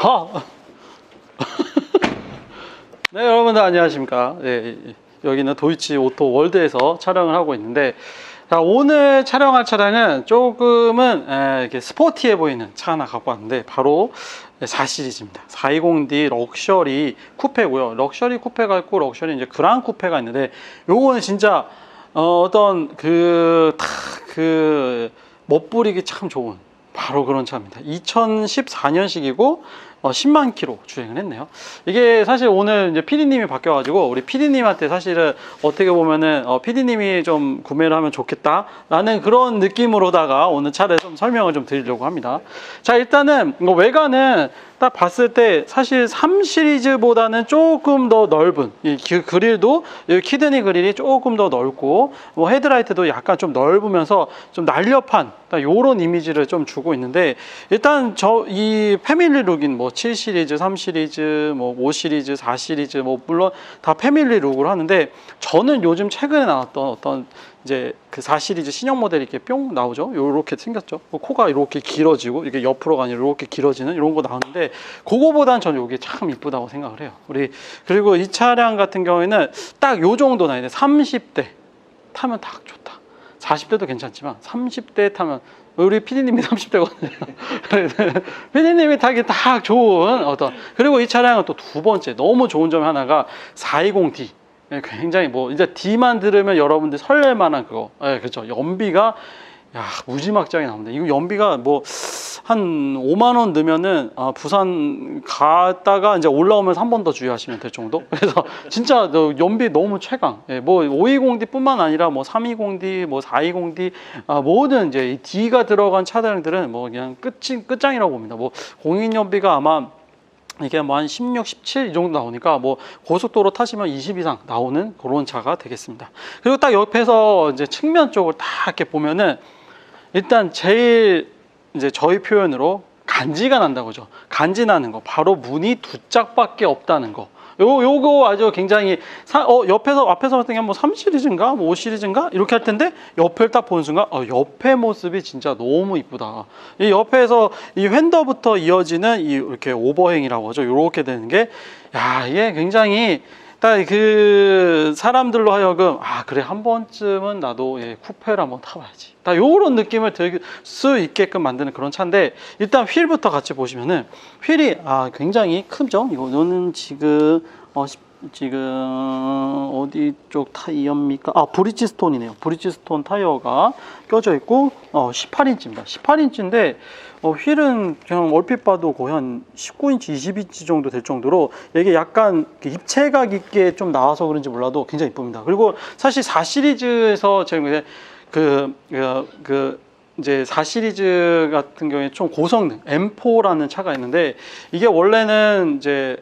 하! 네, 여러분들 안녕하십니까. 네, 여기는 도이치 오토 월드에서 촬영을 하고 있는데, 자, 오늘 촬영할 차량은 조금은 이렇게 스포티해 보이는 차 하나 갖고 왔는데, 바로 4시리즈입니다. 420D 럭셔리 쿠페고요. 럭셔리 쿠페가 있고 럭셔리 이제 그랑 쿠페가 있는데, 요거는 진짜 어떤 멋부리기 참 좋은 바로 그런 차입니다. 2014년식이고 10만 킬로 주행을 했네요. 이게 사실 오늘 이제 PD님이 바뀌어가지고 우리 PD님한테 사실은 어떻게 보면은 PD님이 좀 구매를 하면 좋겠다라는 그런 느낌으로다가 오늘 차를 좀 설명을 좀 드리려고 합니다. 자, 일단은 외관은 딱 봤을 때 사실 3 시리즈보다는 조금 더 넓은 이 그릴도 키드니 그릴이 조금 더 넓고 뭐 헤드라이트도 약간 좀 넓으면서 좀 날렵한 요런 이미지를 좀 주고 있는데, 일단 이 패밀리 룩인 뭐 7 시리즈, 3 시리즈, 뭐 5 시리즈, 4 시리즈 뭐 물론 다 패밀리 룩으로 하는데, 저는 요즘 최근에 나왔던 어떤 이제 그 4 시리즈 신형 모델이 이렇게 뿅 나오죠. 요렇게 생겼죠. 코가 이렇게 길어지고 이게 옆으로가 아니라 이렇게 길어지는 이런 거 나오는데, 그거보다는 저는 이게 참 이쁘다고 생각을 해요. 그리고 이 차량 같은 경우에는 딱 요 정도 나이데 30대 타면 딱 좋다. 40대도 괜찮지만 30대 타면, 우리 PD님이 30대거든요. PD님이 타기 딱 좋은 어떤, 그리고 이 차량은 또 두 번째 너무 좋은 점 하나가 420D. 굉장히 뭐 이제 D만 들으면 여러분들 설렐 만한 그거. 그렇죠. 연비가 무지막지하게 나옵니다. 이거 연비가 뭐 한 5만 원 넣으면은 부산 갔다가 이제 올라오면서 한 번 더 주의하시면 될 정도. 그래서 진짜 연비 너무 최강. 뭐 520D 뿐만 아니라 뭐 320D, 뭐 420D 모든 이제 이 D가 들어간 차량들은 뭐 그냥 끝장이라고 봅니다. 뭐 공인 연비가 아마 이게 뭐 한 16, 17 이 정도 나오니까 뭐 고속도로 타시면 20 이상 나오는 그런 차가 되겠습니다. 그리고 딱 옆에서 이제 측면 쪽을 딱 이렇게 보면은, 일단 제일 이제 저희 표현으로 간지가 난다고 그죠. 간지 나는 거 바로 문이 두 짝밖에 없다는 거. 요거 아주 굉장히 앞에서 봤을 때 뭐 3 시리즈인가 뭐 5 시리즈인가 이렇게 할 텐데, 옆을 딱 보는 순간 옆에 모습이 진짜 너무 이쁘다. 이 옆에서 이 휀더부터 이어지는 이 이렇게 오버행이라고 하죠. 이렇게 되는 게, 이게 굉장히 딱 그 사람들로 하여금 그래, 한 번쯤은 나도 쿠페를 한번 타봐야지, 딱 요런 느낌을 들 수 있게끔 만드는 그런 차인데, 일단 휠부터 같이 보시면은 휠이 굉장히 크죠. 이거는 지금 어디 쪽 타이어입니까? 브리지스톤이네요. 브리지스톤 타이어가 껴져 있고 18인치입니다. 18인치인데 휠은 그냥 얼핏 봐도 거의 한 19인치, 20인치 정도 될 정도로 이게 약간 입체감 있게 좀 나와서 그런지 몰라도 굉장히 이쁩니다. 그리고 사실 4 시리즈에서 제가 이제 4 시리즈 같은 경우에 좀 고성능 M4라는 차가 있는데, 이게 원래는 이제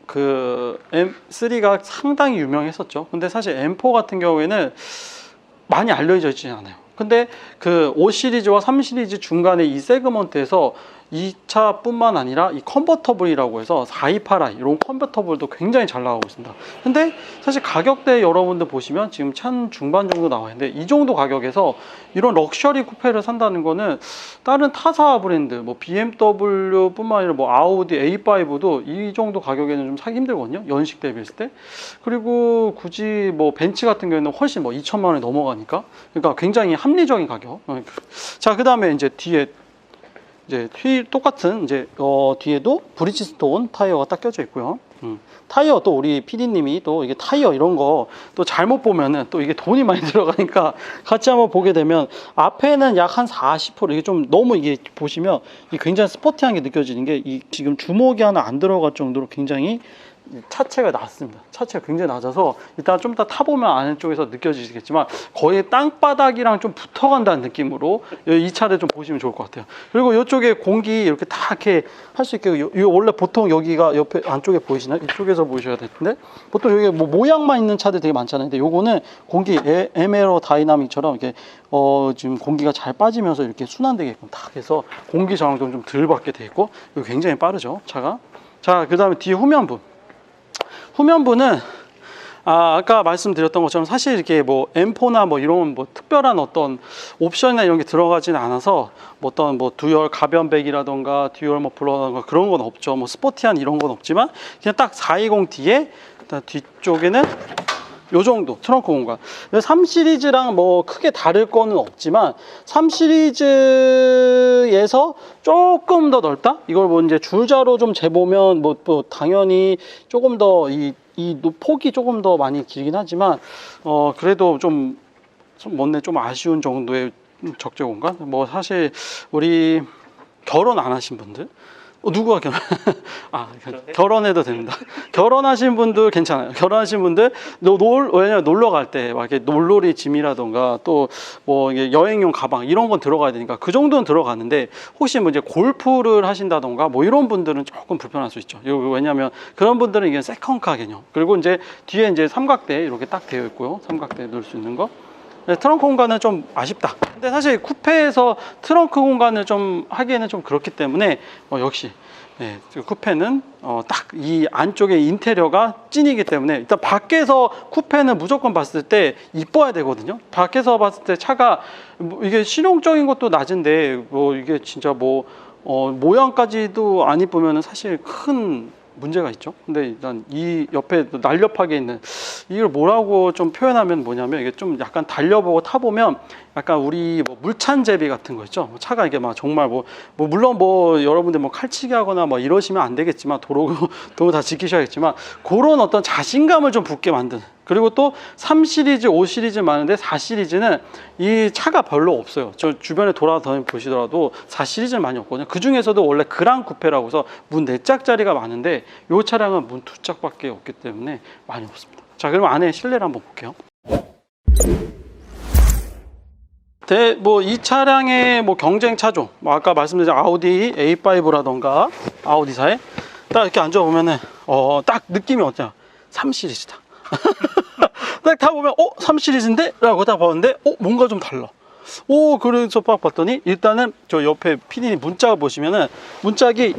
M3가 상당히 유명했었죠. 근데 사실 M4 같은 경우에는 많이 알려져 있지 않아요. 근데 5 시리즈와 3 시리즈 중간에 이 세그먼트에서 이 차뿐만 아니라 이 컨버터블이라고 해서 428i 이런 컨버터블도 굉장히 잘 나가고 있습니다. 근데 사실 가격대 여러분들 보시면 지금 1000 중반 정도 나와 있는데, 이 정도 가격에서 이런 럭셔리 쿠페를 산다는 거는 다른 타사 브랜드 뭐 BMW 뿐만 아니라 뭐 아우디 A5도 이 정도 가격에는 좀 사기 힘들거든요. 연식 대비했을 때. 그리고 굳이 뭐 벤츠 같은 경우에는 훨씬 뭐 2천만 원이 넘어가니까, 그러니까 굉장히 합리적인 가격. 자, 그 다음에 이제 뒤에 이제 똑같은 이제 뒤에도 브리지스톤 타이어가 딱 껴져 있고요. 타이어 또 우리 PD님이 또 이게 타이어 이런 거 또 잘못 보면은 또 이게 돈이 많이 들어가니까 같이 한번 보게 되면, 앞에는 약 한 40% 이게 좀 너무, 이게 보시면 굉장히 스포티한 게 느껴지는 게, 이 지금 주먹이 하나 안 들어갈 정도로 굉장히 차체가 낮습니다. 차체가 굉장히 낮아서 이따 좀 이따 타보면 안쪽에서 느껴지시겠지만 거의 땅바닥이랑 좀 붙어간다는 느낌으로 이 차를 좀 보시면 좋을 것 같아요. 그리고 이쪽에 공기 이렇게 다 이렇게 할 수 있게, 이거 원래 보통 여기가 옆에 안쪽에 보이시나요? 이쪽에서 보셔야 될 텐데, 보통 여기 뭐 모양만 있는 차들 되게 많잖아요. 근데 요거는 공기 에메로 다이나믹처럼 이렇게 지금 공기가 잘 빠지면서 이렇게 순환되게끔 딱 해서 공기 저항도 좀 덜 받게 돼 있고, 이거 굉장히 빠르죠, 차가. 자, 그 다음에 뒤에 후면부. 후면부는 아까 말씀드렸던 것처럼 사실 이렇게 뭐 M4나 뭐 이런 뭐 특별한 어떤 옵션이나 이런 게 들어가지는 않아서 뭐 어떤 뭐 듀얼 가변백이라던가 듀얼 머플러라던가 그런 건 없죠. 뭐 스포티한 이런 건 없지만 그냥 딱 420D에 뒤쪽에는 요 정도 트렁크 공간. 3 시리즈랑 뭐 크게 다를 거는 없지만 3 시리즈에서 조금 더 넓다? 이걸 뭐 이제 줄자로 좀 재보면 뭐 당연히 조금 더 이 폭이 조금 더 많이 길긴 하지만 그래도 좀 뭔데 좀 아쉬운 정도의 적재 공간. 뭐 사실 우리 결혼 안 하신 분들 누구가 결혼? 결혼해도 됩니다. 결혼하신 분들 괜찮아요. 결혼하신 분들 왜냐면 놀러 갈 때 막 이렇게 놀놀이 짐이라던가 또 뭐 여행용 가방 이런 건 들어가야 되니까 그 정도는 들어가는데 혹시 뭐 이제 골프를 하신다던가 뭐 이런 분들은 조금 불편할 수 있죠. 왜냐면 그런 분들은 이게 세컨카 개념. 그리고 이제 뒤에 이제 삼각대 이렇게 딱 되어 있고요. 삼각대 넣을 수 있는 거. 트렁크 공간은 좀 아쉽다. 근데 사실 쿠페에서 트렁크 공간을 좀 하기에는 좀 그렇기 때문에 역시 쿠페는 딱 이 안쪽에 인테리어가 찐이기 때문에 일단 밖에서 쿠페는 무조건 봤을 때 이뻐야 되거든요. 밖에서 봤을 때 차가 이게 실용적인 것도 낮은데 뭐 이게 진짜 뭐 모양까지도 안 이쁘면 사실 큰 문제가 있죠. 근데 일단 이 옆에 날렵하게 있는 이걸 뭐라고 좀 표현하면 뭐냐면 이게 좀 약간 달려보고 타보면 약간 우리 뭐 물찬제비 같은 거 있죠. 차가 이게 막 정말 뭐 물론 뭐 여러분들 뭐 칼치기 하거나 뭐 이러시면 안 되겠지만 도로 다 지키셔야겠지만 그런 어떤 자신감을 좀 붙게 만드는. 그리고 또 3 시리즈, 5 시리즈 많은데 4 시리즈는 이 차가 별로 없어요. 저 주변에 돌아다니 보시더라도 4 시리즈는 많이 없거든요. 그 중에서도 원래 그랑 쿠페라고 해서 문 4짝짜리가 많은데 이 차량은 문 2짝밖에 없기 때문에 많이 없습니다. 자, 그럼 안에 실내를 한번 볼게요. 뭐 이 차량의 뭐 경쟁차종, 뭐 아까 말씀드린 아우디 A5라던가 아우디사에 딱 이렇게 앉아보면은 딱 느낌이 어때요? 3 시리즈다. 딱 타보면 3 시리즈인데? 라고 딱 봤는데 뭔가 좀 달라. 그래서 딱 봤더니 일단은 저 옆에 PD님 문짝을 보시면은 문짝이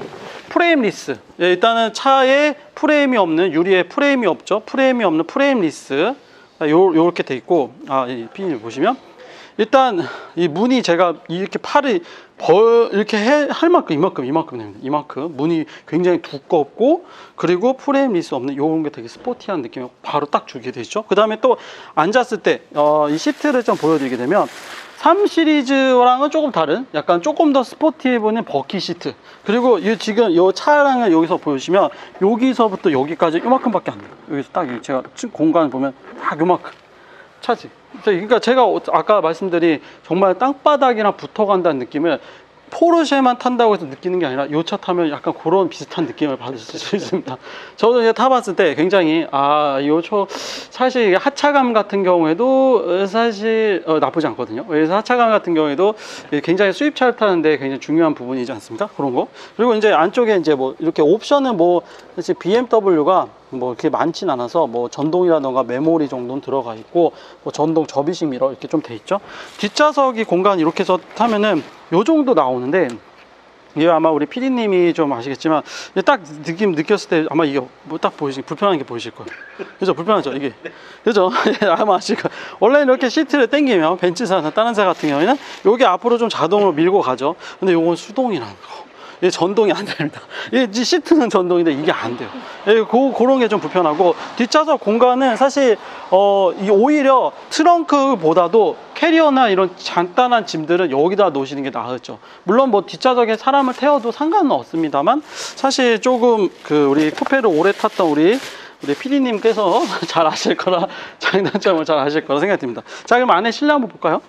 프레임리스. 일단은 차에 프레임이 없는, 유리에 프레임이 없죠. 프레임이 없는 프레임리스 요렇게 돼 있고, 이 PD님 보시면 일단 이 문이 제가 이렇게 팔을 이렇게 할 만큼 이만큼 됩니다. 이만큼 문이 굉장히 두껍고, 그리고 프레임 리스 없는 요런 게 되게 스포티한 느낌이 바로 딱 주게 되죠. 그 다음에 또 앉았을 때 이 시트를 좀 보여드리게 되면 3 시리즈랑은 조금 다른, 약간 조금 더 스포티해 보이는 버킷 시트. 그리고 지금 이 차량을 여기서 보시면 여기서부터 여기까지 요만큼밖에 안 돼요. 여기서 딱 제가 공간을 보면 딱 요만큼 차지. 그러니까 제가 아까 말씀드린 정말 땅바닥이랑 붙어간다는 느낌을 포르쉐만 탄다고 해서 느끼는 게 아니라 이 차 타면 약간 그런 비슷한 느낌을 받을 수 있습니다. 저도 이제 타봤을 때 굉장히 사실 하차감 같은 경우에도 사실 나쁘지 않거든요. 그래서 하차감 같은 경우에도 굉장히 수입차를 타는데 굉장히 중요한 부분이지 않습니까? 그런 거. 그리고 이제 안쪽에 이제 뭐 이렇게 옵션은 뭐 사실 BMW가 뭐 이렇게 많진 않아서 뭐 전동이라던가 메모리 정도는 들어가 있고, 뭐 전동 접이식 미러 이렇게 좀 돼 있죠. 뒷좌석이 공간 이렇게 해서 타면은 요 정도 나오는데, 이게 아마 우리 PD님이 좀 아시겠지만 딱 느꼈을 때 아마 이게 뭐 딱 불편한 게 보이실 거예요. 그죠? 불편하죠 이게. 그죠? 아마 아실 거예요. 원래 이렇게 시트를 당기면 벤츠사나 다른 차 같은 경우에는 요게 앞으로 좀 자동으로 밀고 가죠. 근데 요건 수동이라는 거. 이게 전동이 안 됩니다. 이 시트는 전동인데 이게 안 돼요. 그런 게 좀 불편하고, 뒷좌석 공간은 사실 오히려 트렁크보다도 캐리어나 이런 간단한 짐들은 여기다 놓으시는 게 나았죠. 물론 뭐 뒷좌석에 사람을 태워도 상관은 없습니다만, 사실 조금 우리 쿠페를 오래 탔던 우리 PD님께서 잘 아실 거라, 장단점을 잘 아실 거라 생각이 듭니다. 자, 그럼 안에 실내 한번 볼까요?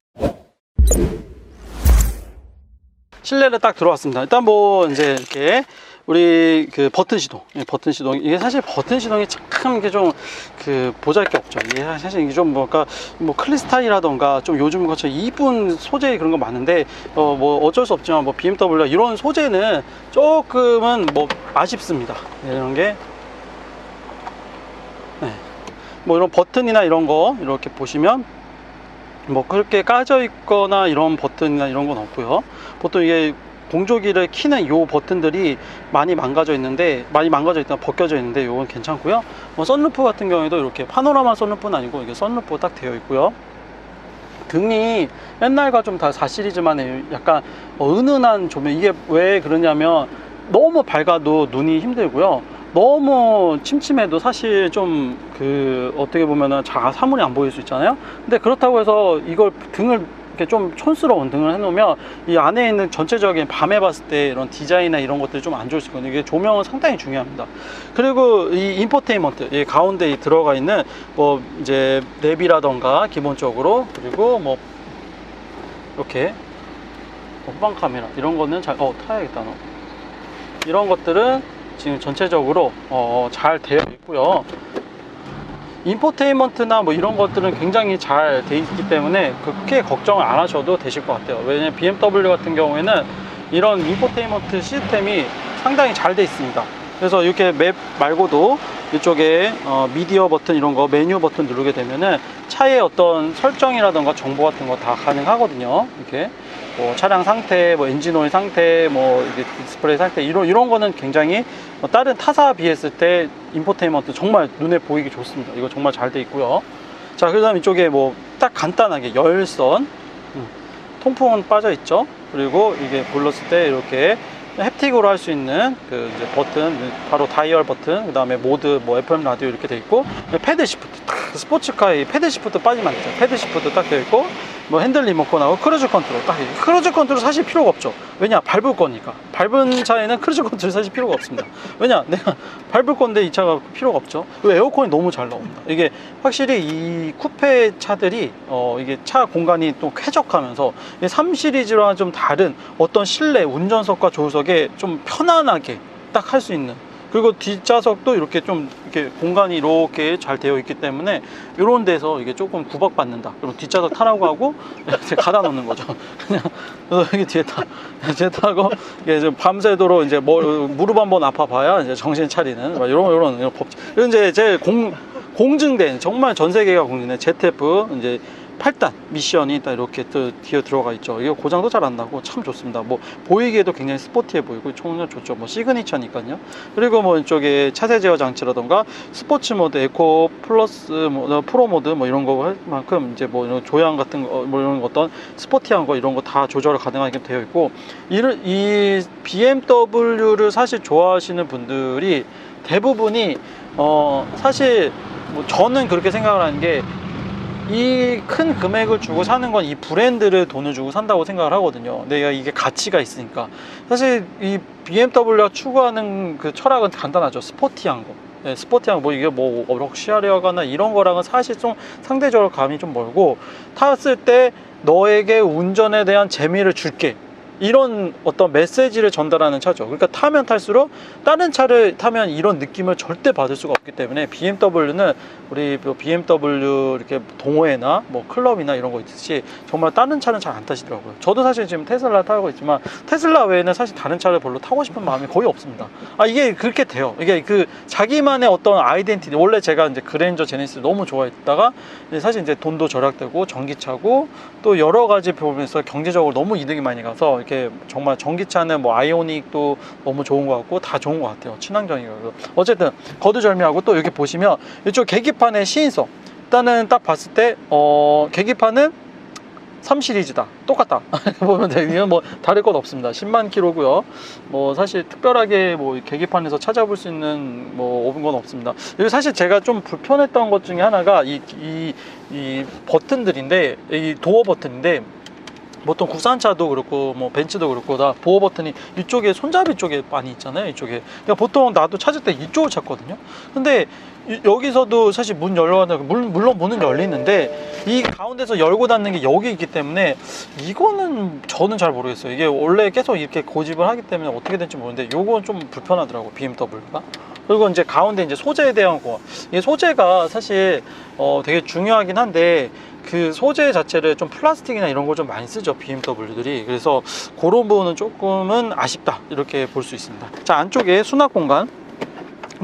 실내를 딱 들어왔습니다. 일단 뭐 이제 이렇게 우리 버튼 시동, 이게 사실 버튼 시동이 참 이게 좀 보잘게 없죠. 이게 사실 이게 좀 뭔가 뭐 클리스타이라던가 좀 요즘 것처럼 이쁜 소재 그런 거 많은데 뭐 어쩔 수 없지만 뭐 BMW 이런 소재는 조금은 뭐 아쉽습니다. 이런 게 뭐 이런 버튼이나 이런 거 이렇게 보시면 뭐 그렇게 까져 있거나 이런 버튼이나 이런 건 없고요. 보통 이게 공조기를 키는 요 버튼들이 많이 망가져 있다 벗겨져 있는데 요건 괜찮고요. 뭐 선루프 같은 경우에도 이렇게 파노라마 선루프는 아니고 이게 선루프 딱 되어 있고요. 등이 옛날과 좀 다 4시리즈만의 약간 은은한 조명. 이게 왜 그러냐면 너무 밝아도 눈이 힘들고요, 너무 침침해도 사실 좀 어떻게 보면은 잘 사물이 안 보일 수 있잖아요. 근데 그렇다고 해서 이걸 등을 이렇게 좀 촌스러운 등을 해놓으면 이 안에 있는 전체적인 밤에 봤을 때 이런 디자인이나 이런 것들이 좀 안 좋을 수 있거든요. 이게 조명은 상당히 중요합니다. 그리고 이 인포테인먼트, 이 가운데 들어가 있는 뭐 이제 랩이라던가 기본적으로, 그리고 뭐 이렇게 후방 카메라 이런 거는 타야겠다. 너 이런 것들은 지금 전체적으로 잘 되어 있고요. 인포테인먼트나 뭐 이런 것들은 굉장히 잘 돼 있기 때문에 그렇게 걱정을 안 하셔도 되실 것 같아요. 왜냐면 BMW 같은 경우에는 이런 인포테인먼트 시스템이 상당히 잘 돼 있습니다. 그래서 이렇게 맵 말고도 이쪽에 미디어 버튼 이런 거, 메뉴 버튼 누르게 되면은 차의 어떤 설정이라던가 정보 같은 거 다 가능하거든요. 이렇게 뭐 차량 상태, 뭐 엔진 오일 상태, 뭐 이게 디스플레이 상태, 이런 거는 굉장히 다른 타사 비했을 때 인포테인먼트 정말 눈에 보이기 좋습니다. 이거 정말 잘 돼 있고요. 자, 그 다음 이쪽에 뭐 딱 간단하게 열선, 통풍은 빠져 있죠. 그리고 이게 불렀을 때 이렇게 햅틱으로 할 수 있는 그 이제 버튼, 바로 다이얼 버튼, 그 다음에 모드, 뭐 FM 라디오 이렇게 돼 있고, 패드 시프트, 스포츠카의 패드 시프트 빠지면 안 되죠. 패드 시프트 딱 되어 있고, 뭐 핸들 리모컨하고 크루즈 컨트롤 딱. 크루즈 컨트롤 사실 필요가 없죠. 왜냐, 밟을 거니까. 밟은 차에는 크루즈 컨트롤 사실 필요가 없습니다. 왜냐, 내가 밟을 건데 이 차가 필요가 없죠. 에어컨이 너무 잘 나옵니다. 이게 확실히 이 쿠페 차들이 이게 차 공간이 또 쾌적하면서 3 시리즈랑 좀 다른 어떤 실내 운전석과 조수석에 좀 편안하게 딱 할 수 있는, 그리고 뒷좌석도 이렇게 좀 이렇게 공간이 이렇게 잘 되어 있기 때문에 이런 데서 이게 조금 구박받는다, 그럼 뒷좌석 타라고 하고 이렇게 가다 놓는 거죠. 그냥 여기 뒤에 타고 이게 좀 밤새도록 이제 무릎 한번 아파봐야 이제 정신 차리는 이런 법칙. 이런 이제 제 공증된, 정말 전 세계가 공증된 ZF 이제 8단 미션이 딱 이렇게 또 뒤에 들어가 있죠. 이거 고장도 잘 안 나고 참 좋습니다. 뭐 보이기에도 굉장히 스포티해 보이고 총력 좋죠. 뭐 시그니처니까요. 그리고 뭐 이쪽에 차세 제어 장치라던가 스포츠 모드, 에코 플러스, 뭐 프로 모드 뭐 이런 거 할 만큼 이제 뭐 이런 조향 같은 거, 뭐 이런 어떤 스포티한 거 이런 거 다 조절을 가능하게 되어 있고, 이 BMW를 사실 좋아하시는 분들이 대부분이 사실 뭐 저는 그렇게 생각을 하는 게, 이 큰 금액을 주고 사는 건 이 브랜드를 돈을 주고 산다고 생각을 하거든요. 내가 이게 가치가 있으니까. 사실 이 BMW가 추구하는 그 철학은 간단하죠. 스포티한 거. 네, 스포티한 거, 이게 뭐 럭셔리하거나 이런 거랑은 사실 좀 상대적으로 감이 좀 멀고, 탔을 때 너에게 운전에 대한 재미를 줄게, 이런 어떤 메시지를 전달하는 차죠. 그러니까 타면 탈수록 다른 차를 타면 이런 느낌을 절대 받을 수가 없기 때문에 BMW는 우리 BMW 이렇게 동호회나 뭐 클럽이나 이런 거 있듯이 정말 다른 차는 잘 안 타시더라고요. 저도 사실 지금 테슬라 타고 있지만 테슬라 외에는 사실 다른 차를 별로 타고 싶은 마음이 거의 없습니다. 이게 그렇게 돼요. 이게 그 자기만의 어떤 아이덴티티. 원래 제가 이제 그랜저 제네시스 너무 좋아했다가 사실 이제 돈도 절약되고 전기차고 또 여러 가지 보면서 경제적으로 너무 이득이 많이 가서 이렇게 정말 전기차는 뭐 아이오닉도 너무 좋은 것 같고 다 좋은 것 같아요. 친환경이고. 어쨌든 거두절미하고, 또 이렇게 보시면 이쪽 계기판의 시인성, 일단은 딱 봤을 때 계기판은 3 시리즈다, 똑같다. 보면 돼요. 이건 뭐 다를 것 없습니다. 10만 킬로고요. 뭐 사실 특별하게 뭐 계기판에서 찾아볼 수 있는 뭐 건 없습니다. 그리고 사실 제가 좀 불편했던 것 중에 하나가 이 버튼들인데, 이 도어 버튼인데, 보통 국산차도 그렇고 뭐 벤츠도 그렇고 다 보호 버튼이 이쪽에 손잡이 쪽에 많이 있잖아요. 이쪽에. 그러니까 보통 나도 찾을 때 이쪽을 찾거든요. 근데 여기서도 사실 문 열어가는, 물론 문은 열리는데 이 가운데서 열고 닫는 게 여기 있기 때문에 이거는 저는 잘 모르겠어요. 이게 원래 계속 이렇게 고집을 하기 때문에 어떻게 될지 모르는데 요건 좀 불편하더라고, BMW가. 그리고 이제 가운데 이제 소재에 대한 거, 이 소재가 사실 되게 중요하긴 한데, 그 소재 자체를 좀 플라스틱이나 이런 걸 좀 많이 쓰죠, BMW들이. 그래서 그런 부분은 조금은 아쉽다, 이렇게 볼 수 있습니다. 자, 안쪽에 수납 공간,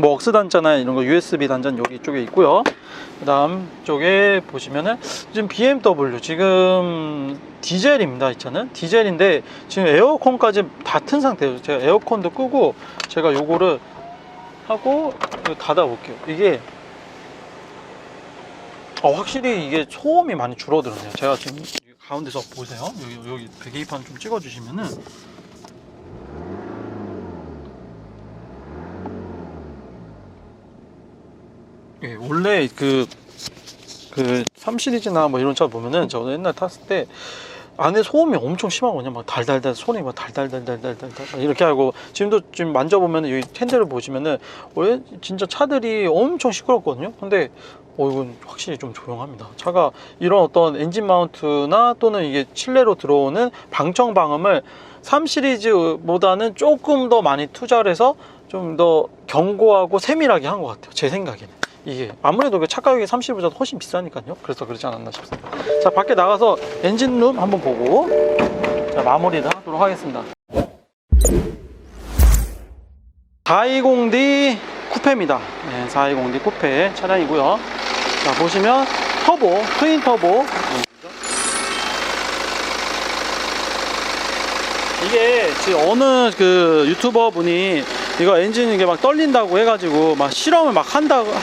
뭐 억스 단자나 이런 거 USB 단자는 여기 쪽에 있고요. 그 다음 쪽에 보시면은 지금 BMW 지금 디젤입니다. 이 차는 디젤인데 지금 에어컨까지 다 튼 상태예요. 제가 에어컨도 끄고 제가 요거를 하고 닫아 볼게요. 이게 확실히 이게 소음이 많이 줄어들었네요. 제가 지금 가운데서 보세요. 여기 배기판 좀 찍어 주시면은 예, 원래 그 3시리즈나 뭐 이런 차 보면은 저는 옛날 탔을 때 안에 소음이 엄청 심하거든요. 막 달달달 소리 막 달달달달달달 이렇게 하고 지금 만져보면 여기 핸들을 보시면은 원래 진짜 차들이 엄청 시끄럽거든요. 근데 이건 확실히 좀 조용합니다. 차가 이런 어떤 엔진 마운트나 또는 이게 실내로 들어오는 방청 방음을 3시리즈보다는 조금 더 많이 투자를 해서 좀 더 견고하고 세밀하게 한 것 같아요. 제 생각에는. 이게 아무래도 차 가격이 30보다 훨씬 비싸니까요. 그래서 그렇지 않았나 싶습니다. 자, 밖에 나가서 엔진룸 한번 보고 자, 마무리를 하도록 하겠습니다. 420D 쿠페입니다. 네, 420D 쿠페 차량이고요. 자, 보시면 터보, 트윈 터보. 이게 지금 어느 그 유튜버 분이 이거 엔진 이게 막 떨린다고 해가지고 막 실험을 막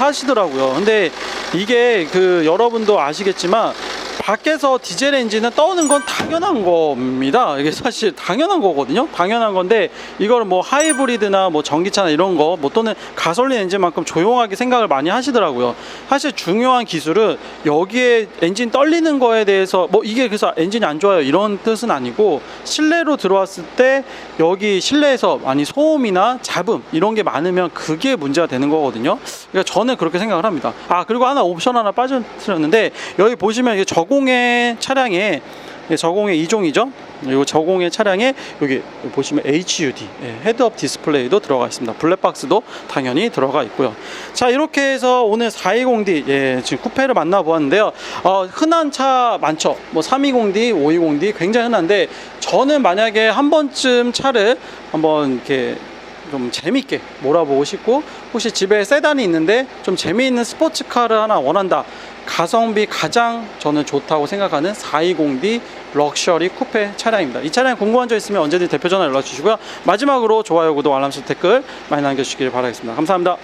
하시더라고요. 근데 이게 그 여러분도 아시겠지만 밖에서 디젤 엔진은 떠는 건 당연한 겁니다. 이게 사실 당연한 거거든요. 당연한 건데 이거를 뭐 하이브리드나 뭐 전기차나 이런 거 뭐 또는 가솔린 엔진만큼 조용하게 생각을 많이 하시더라고요. 사실 중요한 기술은 여기에 엔진 떨리는 거에 대해서 뭐 이게 그래서 엔진이 안 좋아요 이런 뜻은 아니고 실내로 들어왔을 때 여기 실내에서 많이 소음이나 잡음 이런 게 많으면 그게 문제가 되는 거거든요. 그러니까 저는 그렇게 생각을 합니다. 그리고 하나 옵션 하나 빠져드렸는데 여기 보시면 이게 저공해 차량에 저공해 2종이죠. 이 저공해 차량에 여기 보시면 HUD 헤드업 디스플레이도 들어가 있습니다. 블랙박스도 당연히 들어가 있고요. 자, 이렇게 해서 오늘 420D 지금 쿠페를 만나보았는데요. 흔한 차 많죠. 뭐 320D, 520D 굉장히 흔한데 저는 만약에 한 번쯤 차를 한번 이렇게 좀 재밌게 몰아보고 싶고 혹시 집에 세단이 있는데 좀 재미있는 스포츠카를 하나 원한다. 가성비 가장 저는 좋다고 생각하는 420D 럭셔리 쿠페 차량입니다. 이 차량 궁금한 점 있으면 언제든 대표 전화 연락 주시고요. 마지막으로 좋아요, 구독, 알람 설정, 댓글 많이 남겨주시길 바라겠습니다. 감사합니다.